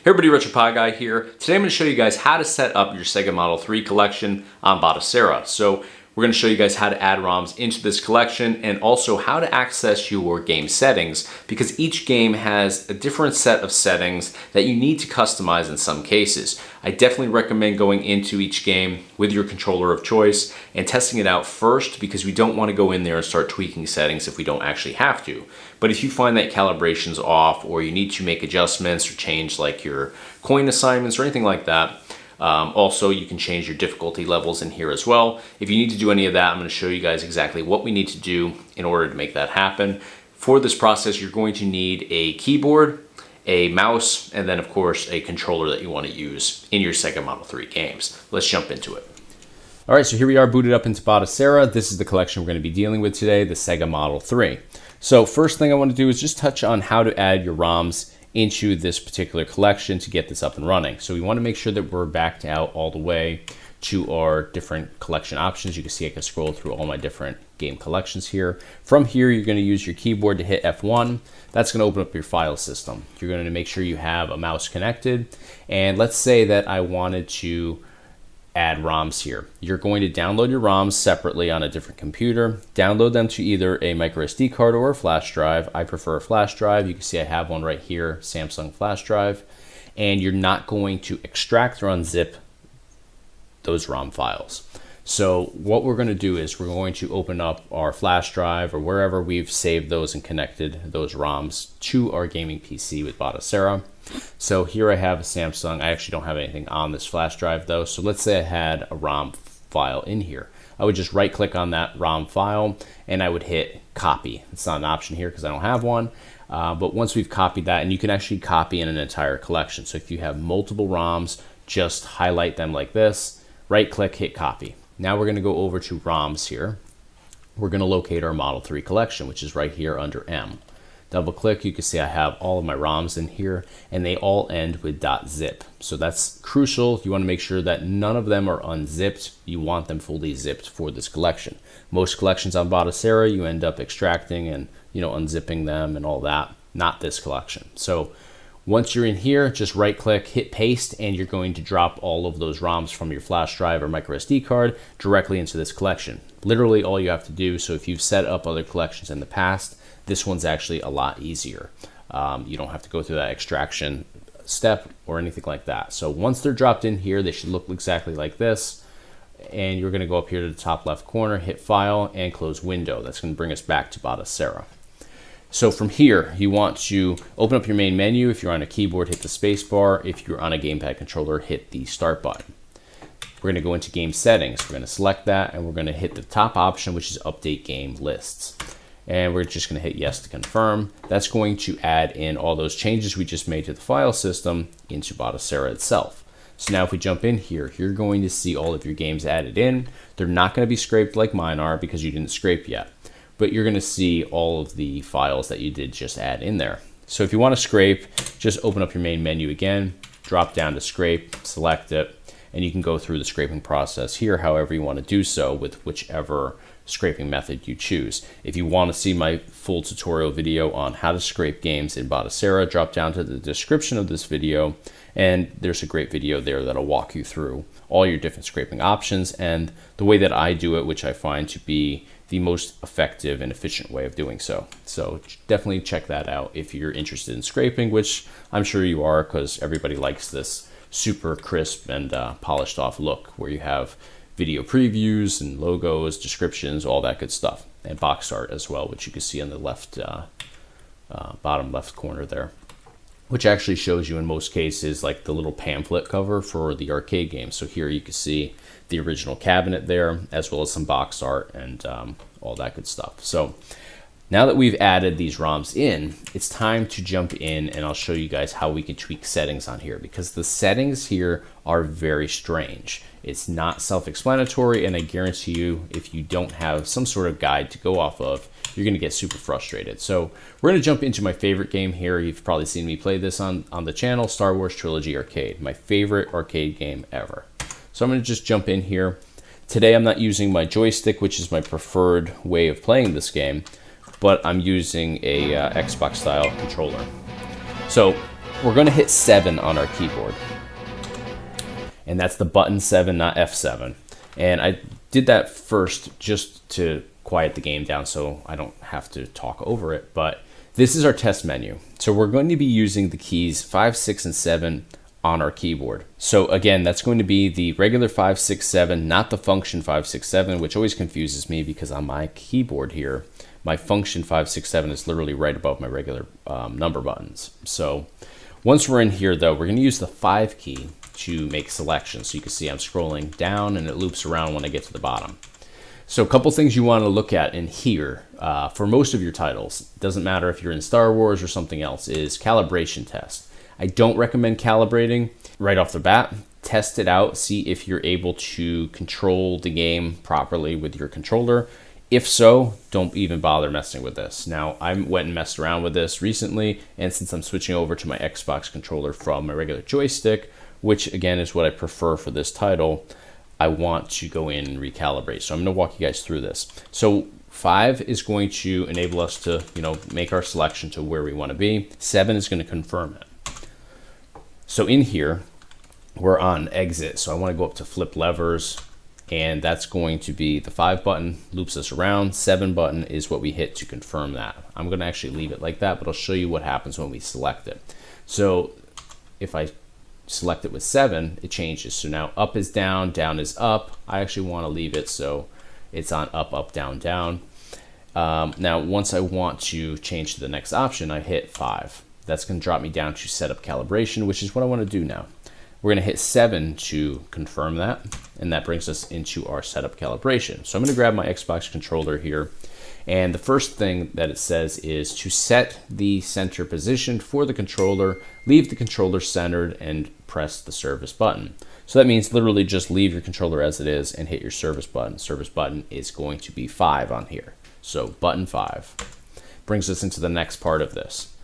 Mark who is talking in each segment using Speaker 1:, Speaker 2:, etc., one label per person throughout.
Speaker 1: Hey everybody, RetroPie Guy here. Today I'm going to show you guys how to set up your Sega Model 3 collection on Batocera. So we're going to show you guys how to add ROMs into this collection and also how to access your game settings, because each game has a different set of settings that you need to customize in some cases. I definitely recommend going into each game with your controller of choice and testing it out first, because we don't want to go in there and start tweaking settings if we don't actually have to. But if you find that calibration's off or you need to make adjustments or change like your coin assignments or anything like that, also, you can change your difficulty levels in here as well. If you need to do any of that, I'm going to show you guys exactly what we need to do in order to make that happen. For this process, you're going to need a keyboard, a mouse, and then of course a controller that you want to use in your Sega Model 3 games. Let's jump into it. All right, so here we are booted up into Batocera. This is the collection we're going to be dealing with today, the Sega Model 3. So first thing I want to do is just touch on how to add your ROMs into this particular collection to get this up and running. So we want to make sure that we're backed out all the way to our different collection options. You can see I can scroll through all my different game collections here. From here, you're going to use your keyboard to hit F1. That's going to open up your file system. You're going to make sure you have a mouse connected. And let's say that I wanted to add ROMs here. You're going to download your ROMs separately on a different computer. Download them to either a micro SD card or a flash drive. I prefer a flash drive. You can see I have one right here, Samsung flash drive. And you're not going to extract or unzip those ROM files. So what we're going to do is we're going to open up our flash drive or wherever we've saved those and connected those ROMs to our gaming PC with Batocera. So here I have a Samsung. I actually don't have anything on this flash drive though. So let's say I had a ROM file in here. I would just right click on that ROM file and I would hit copy. It's not an option here because I don't have one. But once we've copied that, and you can actually copy in an entire collection. So if you have multiple ROMs, just highlight them like this, right click, hit copy. Now we're going to go over to ROMs here. We're going to locate our Model 3 collection, which is right here under M. Double click, you can see I have all of my ROMs in here and they all end with .zip. So that's crucial. You want to make sure that none of them are unzipped. You want them fully zipped for this collection. Most collections on Batocera, you end up extracting and unzipping them and all that. Not this collection. So once you're in here, just right click, hit paste, and you're going to drop all of those ROMs from your flash drive or micro SD card directly into this collection. Literally all you have to do. So if you've set up other collections in the past, this one's actually a lot easier. You don't have to go through that extraction step or anything like that. So once they're dropped in here, they should look exactly like this. And you're going to go up here to the top left corner, hit File, and close Window. That's going to bring us back to Batocera. So from here, you want to open up your main menu. If you're on a keyboard, hit the space bar. If you're on a Gamepad controller, hit the Start button. We're going to go into Game Settings. We're going to select that, and we're going to hit the top option, which is Update Game Lists. And we're just going to hit Yes to confirm. That's going to add in all those changes we just made to the file system into Batocera itself. So now if we jump in here, you're going to see all of your games added in. They're not going to be scraped like mine are because you didn't scrape yet. But you're going to see all of the files that you did just add in there. So if you want to scrape, just open up your main menu again, drop down to scrape, select it, and you can go through the scraping process here however you want to do so with whichever scraping method you choose. If you want to see my full tutorial video on how to scrape games in Batocera, drop down to the description of this video, and there's a great video there that'll walk you through all your different scraping options and the way that I do it, which I find to be the most effective and efficient way of doing so. So definitely check that out if you're interested in scraping, which I'm sure you are, because everybody likes this super crisp and polished off look where you have video previews and logos, descriptions, all that good stuff, and box art as well, which you can see on the left bottom left corner there, which actually shows you in most cases like the little pamphlet cover for the arcade game. So here you can see the original cabinet there, as well as some box art and all that good stuff. So now that we've added these ROMs in, it's time to jump in and I'll show you guys how we can tweak settings on here, because the settings here are very strange. It's not self-explanatory, and I guarantee you if you don't have some sort of guide to go off of, you're going to get super frustrated. So we're going to jump into my favorite game here. You've probably seen me play this on the channel, Star Wars Trilogy Arcade, my favorite arcade game ever. So I'm going to just jump in here. Today I'm not using my joystick, which is my preferred way of playing this game, but I'm using a Xbox style controller. So we're going to hit 7 on our keyboard. And that's the button 7, not F7. And I did that first just to quiet the game down so I don't have to talk over it. But this is our test menu. So we're going to be using the keys 5, 6, and 7 on our keyboard. So again, that's going to be the regular 5, 6, 7, not the function 5, 6, 7, which always confuses me because on my keyboard here, my function 5, 6, 7 is literally right above my regular number buttons. So once we're in here though, we're going to use the 5 key to make selections. So you can see I'm scrolling down and it loops around when I get to the bottom. So a couple things you want to look at in here for most of your titles, doesn't matter if you're in Star Wars or something else, is calibration test. I don't recommend calibrating right off the bat. Test it out, see if you're able to control the game properly with your controller. If so, don't even bother messing with this. Now, I went and messed around with this recently, and since I'm switching over to my Xbox controller from my regular joystick, which again is what I prefer for this title, I want to go in and recalibrate. So I'm going to walk you guys through this. So 5 is going to enable us to, make our selection to where we want to be. 7 is going to confirm it. So in here, we're on exit. So I want to go up to flip levers, and that's going to be the 5 button, loops us around. 7 button is what we hit to confirm that. I'm going to actually leave it like that, but I'll show you what happens when we select it. So if I select it with 7, it changes. So now up is down, down is up. I actually want to leave it so it's on up, up, down, down. Now, once I want to change to the next option, I hit 5. That's going to drop me down to setup calibration, which is what I want to do now. We're going to hit 7 to confirm that, and that brings us into our setup calibration. So I'm going to grab my Xbox controller here, and the first thing that it says is to set the center position for the controller, leave the controller centered, and press the service button. So that means literally just leave your controller as it is and hit your service button. Service button is going to be 5 on here. So button 5 brings us into the next part of this.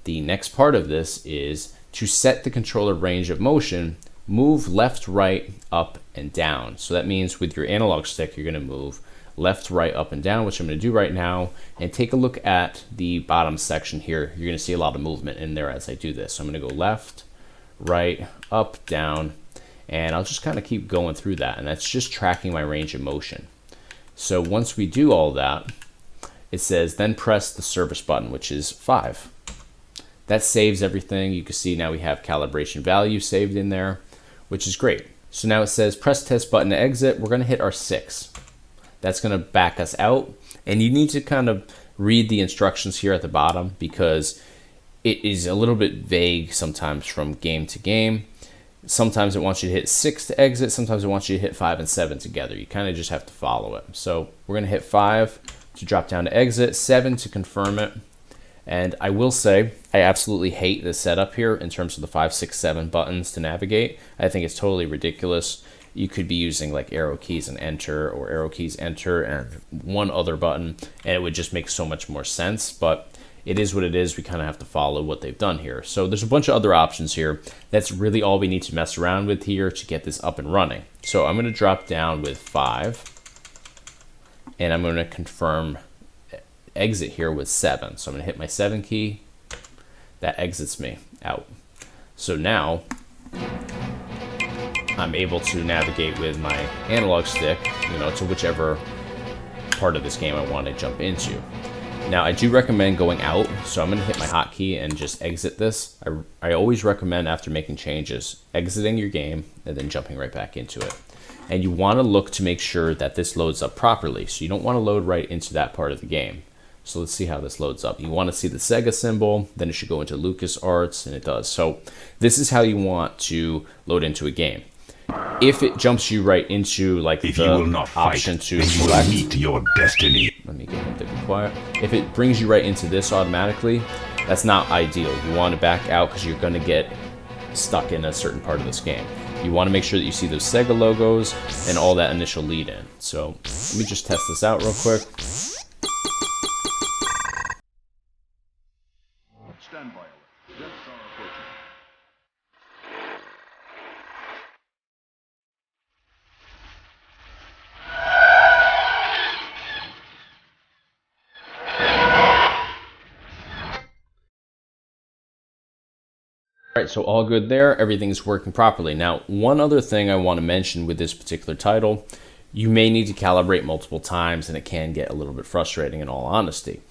Speaker 1: The next part of this is to set the controller range of motion, move left, right, up, and down. So that means with your analog stick, you're going to move left, right, up, and down, which I'm going to do right now. And take a look at the bottom section here. You're going to see a lot of movement in there as I do this. So I'm going to go left, right, up, down, and I'll just kind of keep going through that. And that's just tracking my range of motion. So once we do all that, it says then press the service button, which is 5. That saves everything. You can see now we have calibration value saved in there, which is great. So now it says press test button to exit. We're going to hit our 6. That's going to back us out. And you need to kind of read the instructions here at the bottom because it is a little bit vague sometimes from game to game. Sometimes it wants you to hit 6 to exit. Sometimes it wants you to hit 5 and 7 together. You kind of just have to follow it. So we're going to hit 5 to drop down to exit, 7 to confirm it. And I will say, I absolutely hate the setup here in terms of the 5, 6, 7 buttons to navigate. I think it's totally ridiculous. You could be using like arrow keys and enter, or arrow keys enter and one other button, and it would just make so much more sense. But it is what it is. We kind of have to follow what they've done here. So there's a bunch of other options here. That's really all we need to mess around with here to get this up and running. So I'm going to drop down with 5, and I'm going to confirm exit here with 7. So I'm going to hit my 7 key. That exits me out. So now I'm able to navigate with my analog stick, to whichever part of this game I want to jump into. Now I do recommend going out, so I'm going to hit my hotkey and just exit this. I always recommend after making changes, exiting your game and then jumping right back into it. And you want to look to make sure that this loads up properly. So you don't want to load right into that part of the game. So let's see how this loads up. You want to see the Sega symbol, then it should go into LucasArts, and it does. So this is how you want to load into a game. If it jumps you right into like the option to select, meet your destiny. Let me get him to be quiet. If it brings you right into this automatically, that's not ideal. You want to back out because you're going to get stuck in a certain part of this game. You want to make sure that you see those Sega logos and all that initial lead in. So let me just test this out real quick.
Speaker 2: Stand by. Jets are approaching.
Speaker 1: All right, so all good there. Everything's working properly. Now, one other thing I want to mention with this particular title, you may need to calibrate multiple times, and it can get a little bit frustrating in all honesty.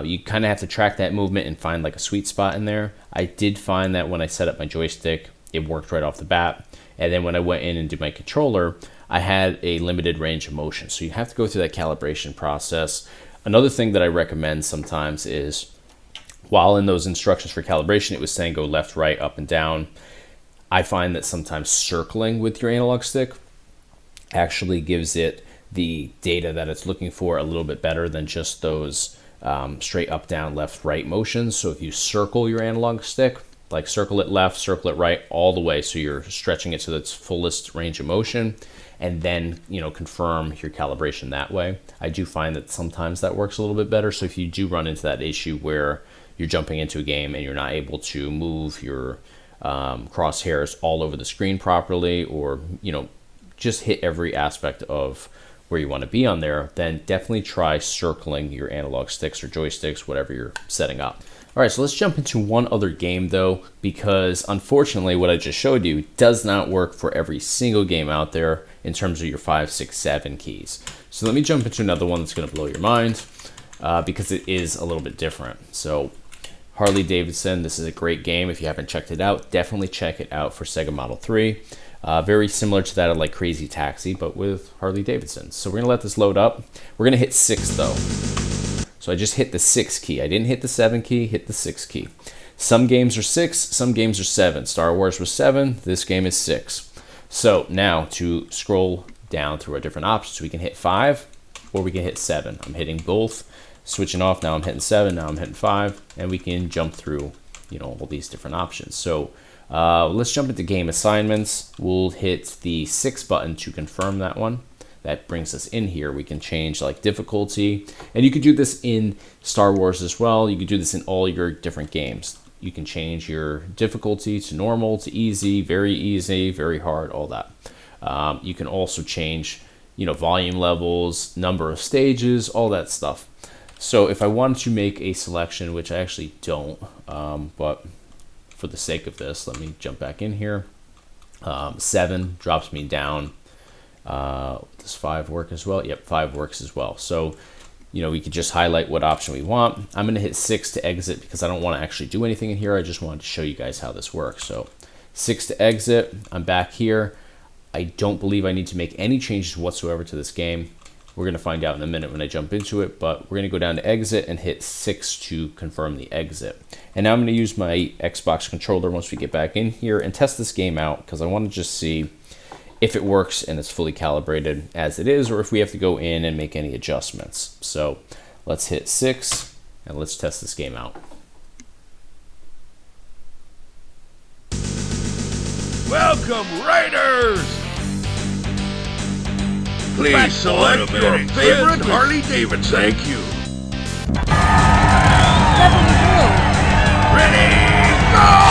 Speaker 1: You kind of have to track that movement and find like a sweet spot in there. I did find that when I set up my joystick, it worked right off the bat. And then when I went in and did my controller, I had a limited range of motion. So you have to go through that calibration process. Another thing that I recommend sometimes is, while in those instructions for calibration, it was saying go left, right, up, and down. I find that sometimes circling with your analog stick actually gives it the data that it's looking for a little bit better than just those straight up, down, left, right motions. So if you circle your analog stick, like circle it left, circle it right, all the way, so you're stretching it to its fullest range of motion, and then, you know, confirm your calibration that way. I do find that sometimes that works a little bit better. So if you do run into that issue where you're jumping into a game and you're not able to move your crosshairs all over the screen properly, or, you know, just hit every aspect of where you want to be on there, then definitely try circling your analog sticks or joysticks, whatever you're setting up. All right, so let's jump into one other game though, because unfortunately what I just showed you does not work for every single game out there in terms of your 5, 6, 7 keys. So let me jump into another one that's going to blow your mind, because it is a little bit different. So Harley Davidson, this is a great game. If you haven't checked it out, definitely check it out for Sega Model 3. Very similar to that of like Crazy Taxi, but with Harley Davidson. So we're gonna let this load up. We're gonna hit 6 though. So I just hit the 6 key. I didn't hit the 7 key, hit the 6 key. Some games are 6, some games are 7. Star Wars was 7, this game is 6. So now to scroll down through our different options, we can hit 5 or we can hit 7. I'm hitting both. Switching off, now I'm hitting 7, now I'm hitting 5, and we can jump through, you know, all these different options. So let's jump into game assignments. We'll hit the 6 button to confirm that one. That brings us in here. We can change like difficulty, and you could do this in Star Wars as well. You could do this in all your different games. You can change your difficulty to normal, to easy, very hard, all that. You can also change, you know, volume levels, number of stages, all that stuff. So if I wanted to make a selection, which I actually don't, but for the sake of this, let me jump back in here. 7 drops me down. Does 5 work as well? Yep, 5 works as well. So, you know, we could just highlight what option we want. I'm going to hit 6 to exit because I don't want to actually do anything in here. I just wanted to show you guys how this works. So 6 to exit. I'm back here. I don't believe I need to make any changes whatsoever to this game. We're going to find out in a minute when I jump into it, but we're going to go down to exit and hit 6 to confirm the exit. And now I'm going to use my Xbox controller once we get back in here and test this game out, because I want to just see if it works and it's fully calibrated as it is, or if we have to go in and make any adjustments. So let's hit 6 and let's test this game out.
Speaker 2: Welcome, Raiders! Please select your favorite Harley Davidson. Thank you. Ready, go!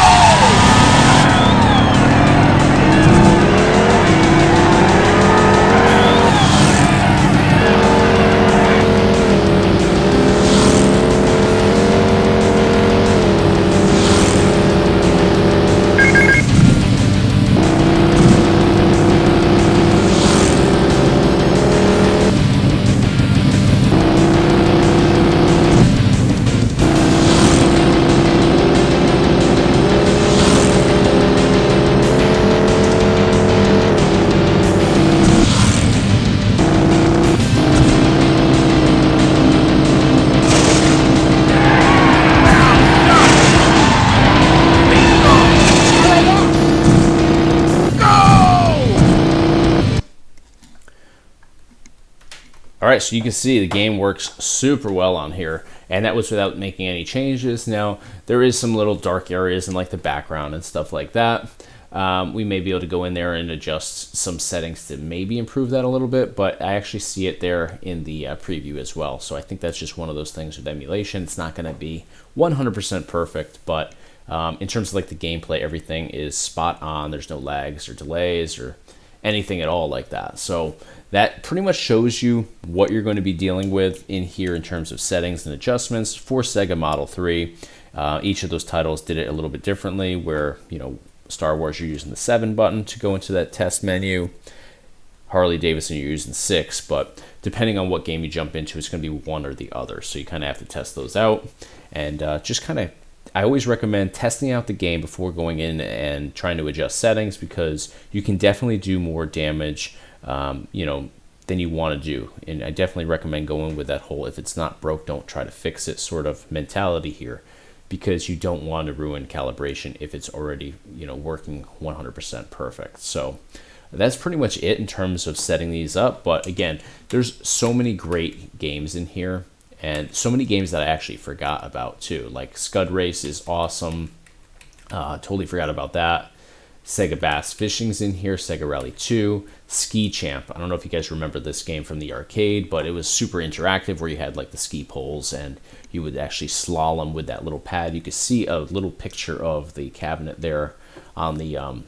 Speaker 1: All right, so you can see the game works super well on here, and that was without making any changes. Now, there is some little dark areas in like the background and stuff like that. We may be able to go in there and adjust some settings to maybe improve that a little bit, but I actually see it there in the preview as well. So I think that's just one of those things with emulation. It's not going to be 100% perfect, but in terms of like the gameplay, everything is spot on. There's no lags or delays or anything at all like that. So that pretty much shows you what you're going to be dealing with in here in terms of settings and adjustments for Sega Model 3. Each of those titles did it a little bit differently, where, you know, Star Wars, you're using the 7 button to go into that test menu. Harley Davidson, you're using 6, but depending on what game you jump into, it's going to be one or the other. So you kind of have to test those out, and just kind of, I always recommend testing out the game before going in and trying to adjust settings, because you can definitely do more damage, you know, than you want to do. And I definitely recommend going with that whole, if it's not broke, don't try to fix it sort of mentality here, because you don't want to ruin calibration if it's already, you know, working 100% perfect. So that's pretty much it in terms of setting these up. But again, there's so many great games in here, and so many games that I actually forgot about too. Like Scud Race is awesome. Totally forgot about that. Sega Bass Fishing's in here. Sega Rally 2. Ski Champ. I don't know if you guys remember this game from the arcade, but it was super interactive, where you had like the ski poles and you would actually slalom with that little pad. You could see a little picture of the cabinet there on the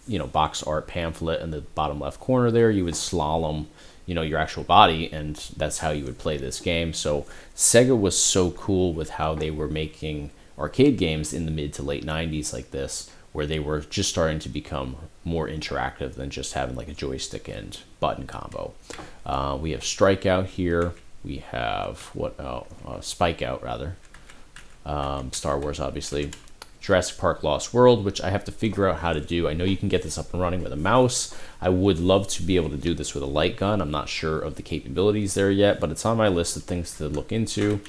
Speaker 1: you know, box art pamphlet in the bottom left corner there. You would slalom, you know, your actual body, and that's how you would play this game. So Sega was so cool with how they were making arcade games in the mid to late 90s like this, where they were just starting to become more interactive than just having like a joystick and button combo. We have Strikeout here. We have Spike Out rather. Star Wars, obviously. Jurassic Park Lost World, which I have to figure out how to do. I know you can get this up and running with a mouse. I would love to be able to do this with a light gun. I'm not sure of the capabilities there yet, but it's on my list of things to look into.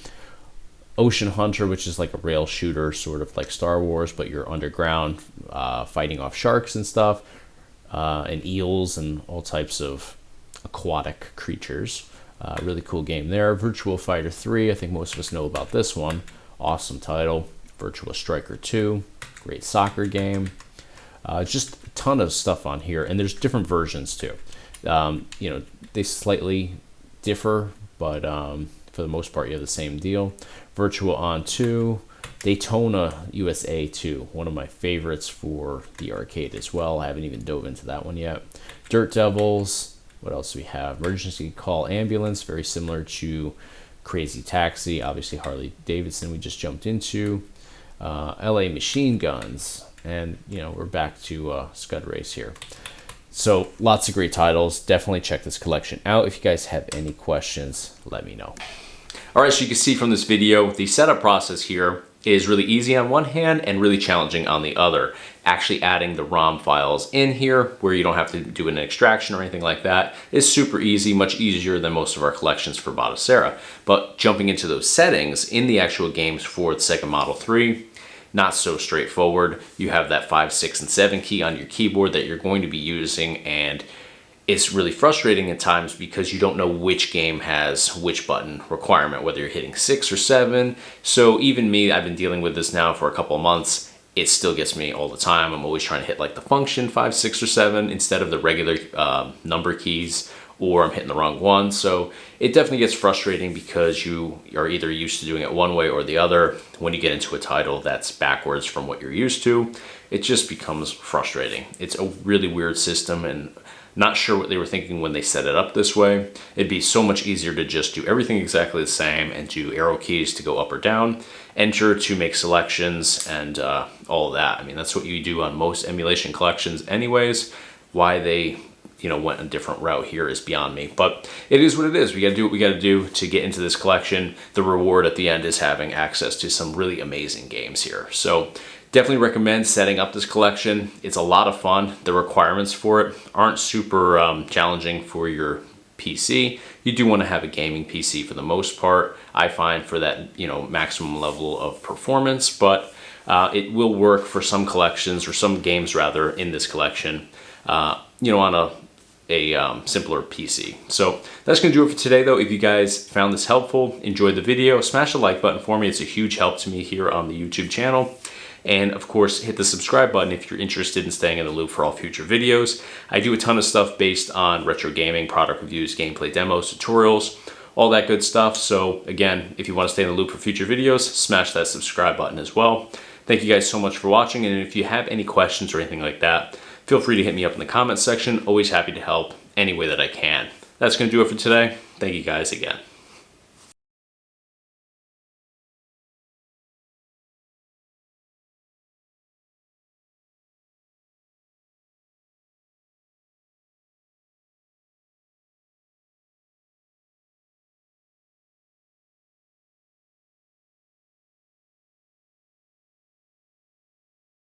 Speaker 1: Ocean Hunter, which is like a rail shooter, sort of like Star Wars, but you're underground, fighting off sharks and stuff, and eels and all types of aquatic creatures. Really cool game there. Virtua Fighter 3, I think most of us know about this one. Awesome title. Virtua Striker 2, great soccer game. Just a ton of stuff on here, and there's different versions too. You know, they slightly differ, but for the most part, you have the same deal. Virtua On 2, Daytona USA 2, one of my favorites for the arcade as well. I haven't even dove into that one yet. Dirt Devils, what else do we have? Emergency Call Ambulance, very similar to Crazy Taxi. Obviously Harley Davidson we just jumped into. LA Machine Guns, and you know, we're back to Scud Race here. So lots of great titles. Definitely check this collection out. If you guys have any questions, let me know. All right, so you can see from this video, the setup process here is really easy on one hand and really challenging on the other. Actually adding the ROM files in here, where you don't have to do an extraction or anything like that, is super easy, much easier than most of our collections for Batocera. But jumping into those settings in the actual games for the Sega Model 3, not so straightforward. You have that 5, 6, and 7 key on your keyboard that you're going to be using, and it's really frustrating at times because you don't know which game has which button requirement, whether you're hitting 6 or 7. So even me, I've been dealing with this now for a couple of months. It still gets me all the time. I'm always trying to hit like the function 5, 6, or 7 instead of the regular number keys, or I'm hitting the wrong one. So it definitely gets frustrating because you are either used to doing it one way or the other. When you get into a title that's backwards from what you're used to, it just becomes frustrating. It's a really weird system, and not sure what they were thinking when they set it up this way. It'd be so much easier to just do everything exactly the same and do arrow keys to go up or down, enter to make selections, and all of that. I mean, that's what you do on most emulation collections anyways. Why they, you know, went a different route here is beyond me, but it is what it is. We got to do what we got to do to get into this collection. The reward at the end is having access to some really amazing games here. So definitely recommend setting up this collection. It's a lot of fun. The requirements for it aren't super challenging for your PC. You do want to have a gaming PC for the most part, I find, for that, you know, maximum level of performance, but it will work for some collections, or some games rather, in this collection, you know, on a simpler PC. So that's going to do it for today though. If you guys found this helpful, enjoyed the video, smash the like button for me. It's a huge help to me here on the YouTube channel. And of course, hit the subscribe button if you're interested in staying in the loop for all future videos. I do a ton of stuff based on retro gaming, product reviews, gameplay demos, tutorials, all that good stuff. So again, if you want to stay in the loop for future videos, smash that subscribe button as well. Thank you guys so much for watching. And if you have any questions or anything like that, feel free to hit me up in the comments section. Always happy to help any way that I can. That's going to do it for today. Thank you guys again.